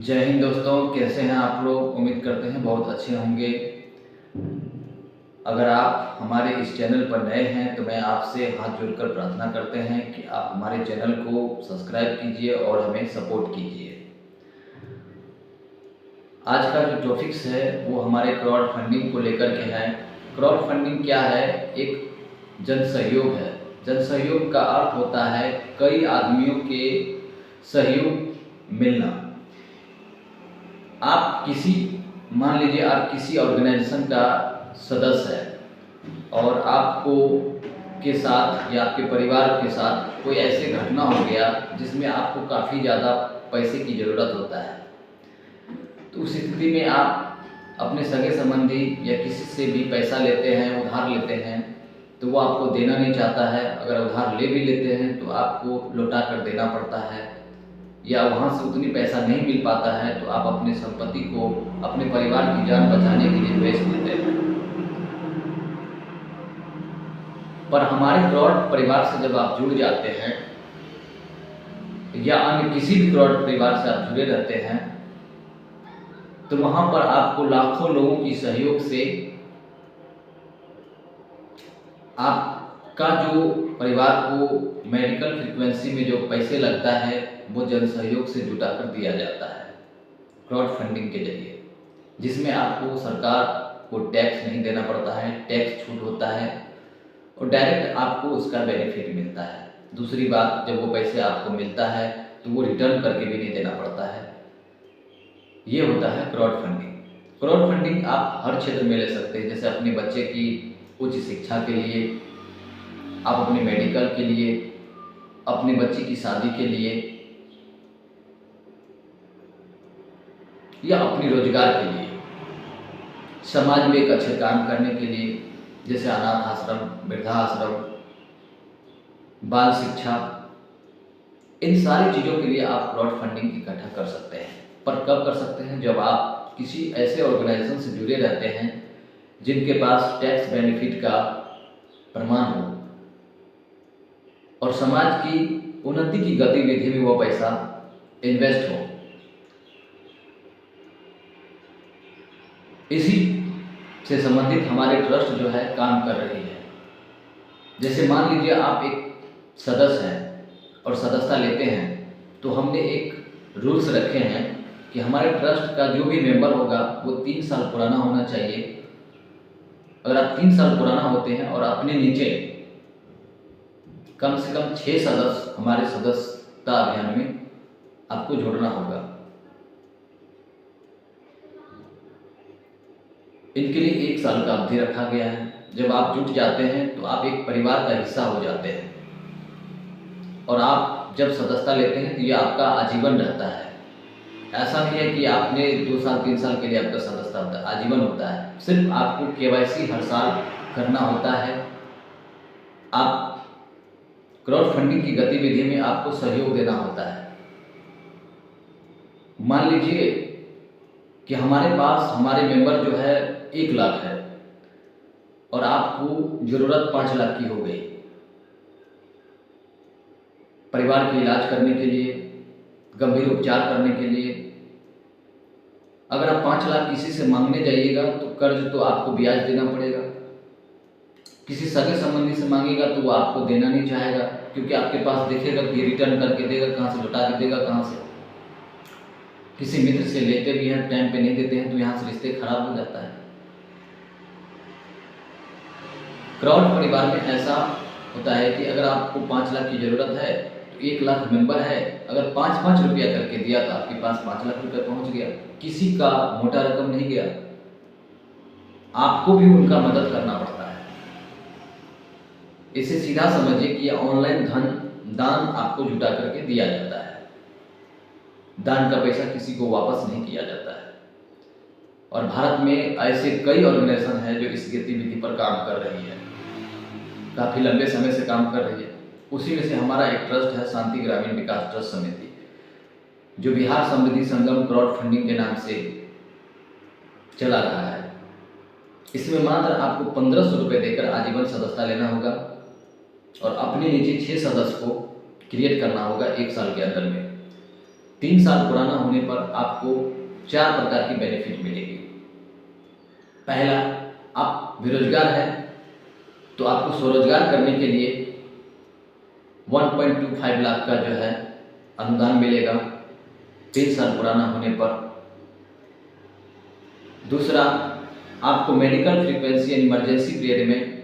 जय हिंद दोस्तों, कैसे हैं आप लोग। उम्मीद करते हैं बहुत अच्छे होंगे। अगर आप हमारे इस चैनल पर नए हैं तो मैं आपसे हाथ जोड़कर प्रार्थना करते हैं कि आप हमारे चैनल को सब्सक्राइब कीजिए और हमें सपोर्ट कीजिए। आज का जो टॉपिक्स है वो हमारे क्राउड फंडिंग को लेकर के है। क्राउड फंडिंग क्या है? एक जन सहयोग है। जन सहयोग का अर्थ होता है कई आदमियों के सहयोग मिलना। आप किसी मान लीजिए आप किसी ऑर्गेनाइजेशन का सदस्य है और आपको के साथ या आपके परिवार के साथ कोई ऐसी घटना हो गया जिसमें आपको काफ़ी ज़्यादा पैसे की ज़रूरत होता है। तो उस स्थिति में आप अपने सगे संबंधी या किसी से भी पैसा लेते हैं, उधार लेते हैं, तो वो आपको देना नहीं चाहता है। अगर उधार ले भी लेते हैं तो आपको लौटा कर देना पड़ता है, या वहाँ से उतनी पैसा नहीं मिल पाता है तो आप अपनी संपत्ति को अपने परिवार की जान बचाने के लिए बेच देते हैं। पर हमारे क्राउड परिवार से जब आप जुड़ जाते हैं या अन्य किसी भी क्राउड परिवार से आप जुड़े रहते हैं तो वहाँ पर आपको लाखों लोगों की सहयोग से आपका जो परिवार को मेडिकल फ्रीक्वेंसी में जो पैसे लगता है वो जन सहयोग से जुटा कर दिया जाता है क्राउड फंडिंग के जरिए, जिसमें आपको सरकार को टैक्स नहीं देना पड़ता है, टैक्स छूट होता है और डायरेक्ट आपको उसका बेनिफिट मिलता है। दूसरी बात, जब वो पैसे आपको मिलता है तो वो रिटर्न करके भी नहीं देना पड़ता है। ये होता है क्राउड फंडिंग। क्राउड फंडिंग आप हर क्षेत्र में ले सकते हैं, जैसे अपने बच्चे की उच्च शिक्षा के लिए, आप अपने मेडिकल के लिए, अपने बच्चे की शादी के लिए, या अपनी रोजगार के लिए, समाज में एक अच्छे काम करने के लिए, जैसे अनाथ आश्रम, वृद्धाश्रम, बाल शिक्षा, इन सारी चीज़ों के लिए आप क्राउड फंडिंग इकट्ठा कर सकते हैं। पर कब कर सकते हैं? जब आप किसी ऐसे ऑर्गेनाइजेशन से जुड़े रहते हैं जिनके पास टैक्स बेनिफिट का प्रमाण हो और समाज की उन्नति की गतिविधि में वो पैसा इन्वेस्ट हो। इसी से संबंधित हमारे ट्रस्ट जो है काम कर रही है। जैसे मान लीजिए आप एक सदस्य हैं और सदस्यता लेते हैं, तो हमने एक रूल्स रखे हैं कि हमारे ट्रस्ट का जो भी मेंबर होगा वो 3 साल पुराना होना चाहिए। अगर आप 3 साल पुराना होते हैं और अपने नीचे कम से कम 6 सदस्य हमारे सदस्यता अभियान में आपको जोड़ना होगा। इनके लिए 1 साल का अवधि रखा गया है। जब आप जुट जाते हैं तो आप एक परिवार का हिस्सा हो जाते हैं और आप जब सदस्यता लेते हैं तो ये आपका आजीवन रहता है। ऐसा नहीं है कि आपने 2 साल 3 साल के लिए आपका सदस्यता होता है, आजीवन होता है। सिर्फ आपको केवाईसी हर साल करना होता है। आप क्राउड फंडिंग की गतिविधि में आपको सहयोग देना होता है। मान लीजिए कि हमारे पास हमारे मेंबर जो है 1 लाख है और आपको ज़रूरत 5 लाख की हो गई परिवार के इलाज करने के लिए, गंभीर उपचार करने के लिए। अगर आप 5 लाख किसी से मांगने जाइएगा तो कर्ज तो आपको ब्याज देना पड़ेगा। किसी सगे संबंधी से मांगेगा तो वो आपको देना नहीं चाहेगा, क्योंकि आपके पास देखेगा कि रिटर्न करके देगा, कहाँ से लौटा के देगा, कहाँ से। किसी मित्र से लेते भी हैं, टाइम पे नहीं देते हैं, तो यहाँ से रिश्ते खराब हो जाता है। क्राउड परिवार में ऐसा होता है कि अगर आपको 5 लाख की ज़रूरत है तो 1 लाख मेंबर है, अगर 5-5 रुपया करके दिया तो आपके पास 5 लाख रुपया पहुँच गया। किसी का मोटा रकम नहीं गया, आपको भी उनका मदद करना पड़ता है। इसे सीधा समझिए कि ऑनलाइन दान आपको जुटा करके दिया जाता है। दान का पैसा किसी को वापस नहीं किया जाता है। और भारत में ऐसे कई ऑर्गेनाइजेशन हैं जो इस गतिविधि पर काम कर रही है, काफ़ी लंबे समय से काम कर रही है। उसी में से हमारा एक ट्रस्ट है, शांति ग्रामीण विकास ट्रस्ट समिति, जो बिहार समृद्धि संगम क्राउड फंडिंग के नाम से चला रहा है। इसमें मात्र आपको 1500 रुपये देकर आजीवन सदस्यता लेना होगा और अपने नीचे 6 सदस्य को क्रिएट करना होगा 1 साल के अंदर में। 3 साल पुराना होने पर आपको 4 प्रकार की बेनिफिट मिलेगी। पहला, आप बेरोजगार हैं तो आपको स्वरोजगार करने के लिए 1.25 लाख का जो है अनुदान मिलेगा 3 साल पुराना होने पर। दूसरा, आपको medical frequency and emergency period में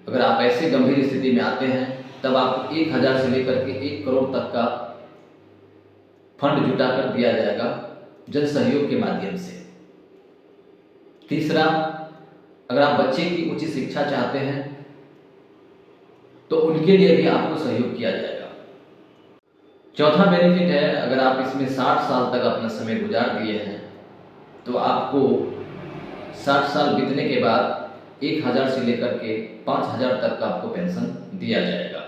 अगर आप ऐसे गंभीर स्थिति में आते हैं तब आपको 1000 से लेकर के 1 करोड़ तक का फंड जुटा कर दिया जाएगा जन सहयोग के माध्यम से। तीसरा, अगर आप बच्चे की उच्च शिक्षा चाहते हैं तो उनके लिए भी आपको सहयोग किया जाएगा। चौथा बेनिफिट है, अगर आप इसमें 60 साल तक अपना समय गुजार दिए हैं तो आपको 60 साल बीतने के बाद 1000 से लेकर के 5000 तक का आपको पेंशन दिया जाएगा।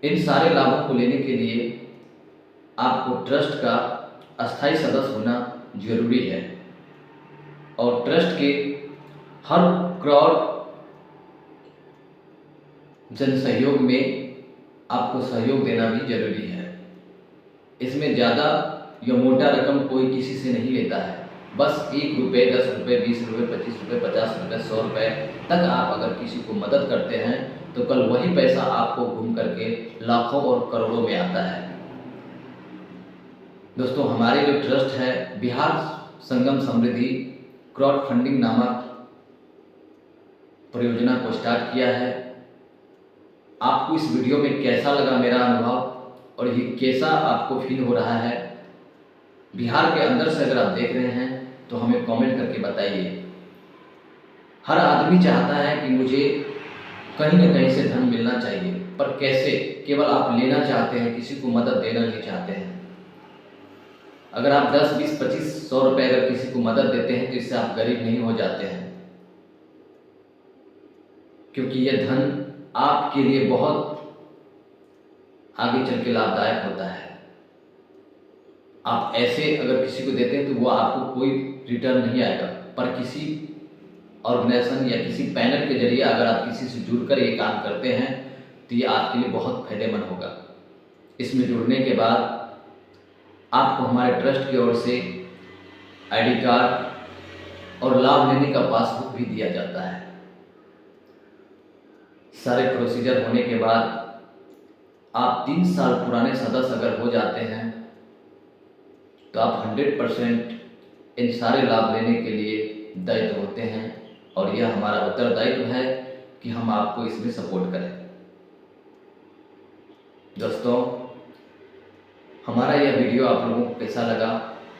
इन सारे लाभों को लेने के लिए आपको ट्रस्ट का अस्थायी सदस्य होना जरूरी है और ट्रस्ट के हर क्राउड जन सहयोग में आपको सहयोग देना भी जरूरी है। इसमें ज़्यादा या मोटा रकम कोई किसी से नहीं लेता है। बस 1 रुपये, 10 रुपये, 20 रुपये, 25 रुपये, 50 रुपये, 100 रुपये तक आप अगर किसी को मदद करते हैं तो कल वही पैसा आपको घूम करके लाखों और करोड़ों में आता है। दोस्तों, हमारे जो ट्रस्ट है बिहार संगम समृद्धि क्राउड फंडिंग नामक परियोजना को स्टार्ट किया है। आपको इस वीडियो में कैसा लगा मेरा अनुभव और ये कैसा आपको फील हो रहा है, बिहार के अंदर से अगर आप देख रहे हैं तो हमें कमेंट करके बताइए। हर आदमी चाहता है कि मुझे कहीं न कहीं से धन मिलना चाहिए, पर कैसे? केवल आप लेना चाहते हैं, किसी को मदद देना नहीं चाहते हैं। अगर आप 10, 20, 25, 100 रुपये अगर किसी को मदद देते हैं तो इससे आप गरीब नहीं हो जाते हैं, क्योंकि यह धन आपके लिए बहुत आगे चल के लाभदायक होता है। आप ऐसे अगर किसी को देते हैं तो वो आपको कोई रिटर्न नहीं आएगा, पर किसी ऑर्गेनाइजेशन या किसी पैनल के जरिए अगर आप किसी से जुड़कर ये काम करते हैं तो ये आपके लिए बहुत फायदेमंद होगा। इसमें जुड़ने के बाद आपको हमारे ट्रस्ट की ओर से आईडी कार्ड और लाभ लेने का पासबुक भी दिया जाता है। सारे प्रोसीजर होने के बाद आप 3 साल पुराने सदस्य अगर हो जाते हैं तो आप 100% इन सारे लाभ लेने के लिए दायित्व होते हैं और यह हमारा उत्तरदायित्व है कि हम आपको इसमें सपोर्ट करें। दोस्तों, हमारा यह वीडियो आप लोगों को कैसा लगा?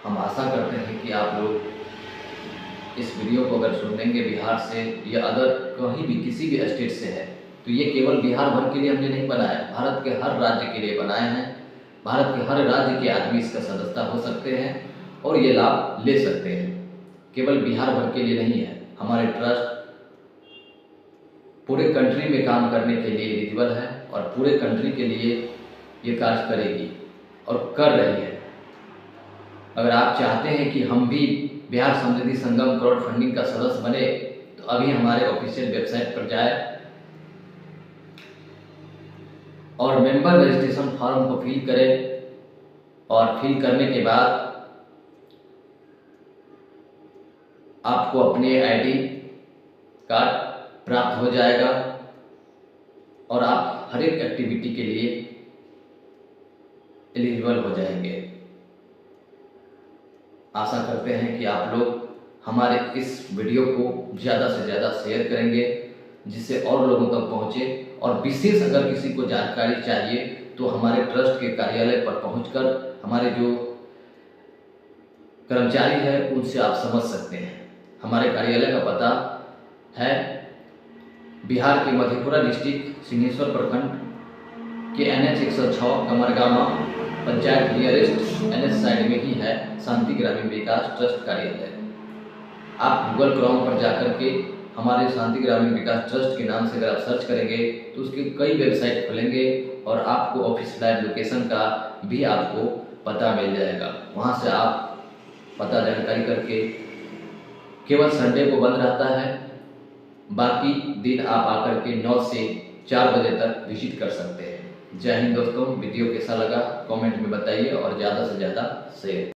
हम आशा करते हैं कि आप लोग इस वीडियो को अगर सुन लेंगे बिहार से या अदर कहीं भी किसी भी स्टेट से है तो ये केवल बिहार भर के लिए हमने नहीं बनाया, भारत के हर राज्य के लिए बनाए हैं। भारत के हर राज्य के आदमी इसका सदस्य हो सकते हैं और ये लाभ ले सकते हैं, केवल बिहार भर के लिए नहीं है। हमारे ट्रस्ट पूरे कंट्री में काम करने के लिए एलिजिबल है और पूरे कंट्री के लिए ये कार्य करेगी और कर रही है। अगर आप चाहते हैं कि हम भी बिहार समृद्धि संगम क्राउड फंडिंग का सदस्य बने तो अभी हमारे ऑफिशियल वेबसाइट पर जाए और मेंबर रजिस्ट्रेशन फॉर्म को फिल करें और फिल करने के बाद आपको अपने आईडी कार्ड प्राप्त हो जाएगा और आप हर एक एक्टिविटी के लिए एलिजिबल हो जाएंगे। आशा करते हैं कि आप लोग हमारे इस वीडियो को ज़्यादा से ज़्यादा शेयर करेंगे जिससे और लोगों तक पहुँचे और विशेष अगर किसी को जानकारी चाहिए तो हमारे ट्रस्ट के कार्यालय पर पहुंचकर हमारे जो कर्मचारी हैं उनसे आप समझ सकते हैं। हमारे कार्यालय का पता है बिहार के मधेपुरा डिस्ट्रिक्ट सिंहेश्वर प्रखंड के NH 106 Kamargama panchayat nearest NH side में ही है शांति ग्रामीण विकास ट्रस्ट कार्यालय। आप गूगल क्रोम पर जाकर के हमारे शांति ग्रामीण विकास ट्रस्ट के नाम से अगर आप सर्च करेंगे तो उसके कई वेबसाइट खुलेंगे और आपको ऑफिस लाइव लोकेशन का भी आपको पता मिल जाएगा। वहां से आप पता जानकारी करके, केवल संडे को बंद रहता है, बाकी दिन आप आकर के 9 से 4 बजे तक विजिट कर सकते हैं। जय हिंद दोस्तों, वीडियो कैसा लगा कमेंट में बताइए और ज़्यादा से ज़्यादा शेयर